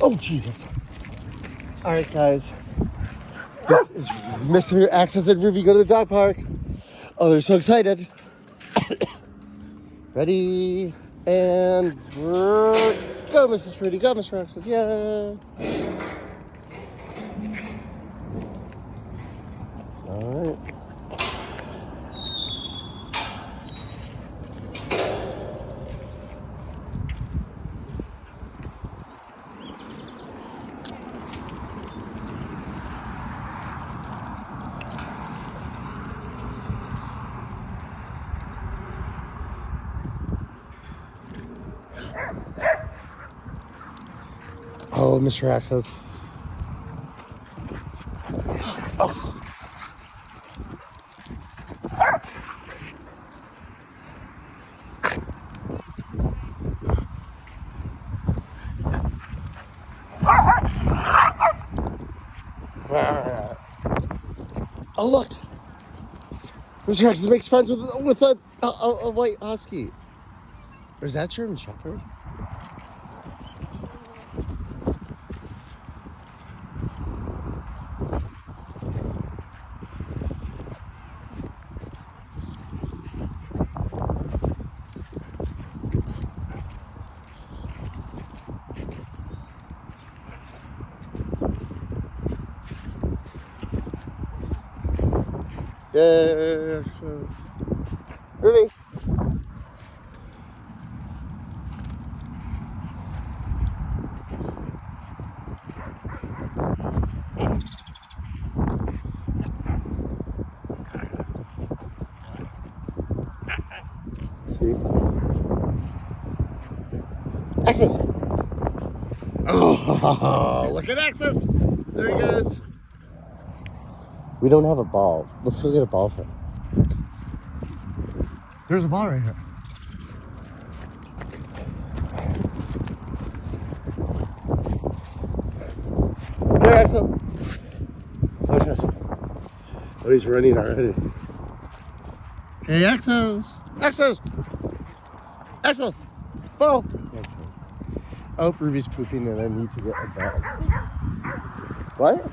Oh, Jesus. All right, guys. This is Mr. Access and Ruby go to the dog park. Oh, they're so excited. Ready? And go, Mrs. Rudy. Go, Mr. Access. Yeah. All right. Oh, Mr. Access. Oh. Oh, look. Mr. Access makes friends with a white husky. Or is that German Shepherd? Yeah. Ruby. See? Access. Oh, look at Access. There he goes. We don't have a ball. Let's go get a ball for him. There's a ball right here. There, Axel. Oh, yes. Oh, he's running already. Hey, Axel. Axel. Axel. Ball. Okay. Oh, Ruby's pooping and I need to get a bag. What?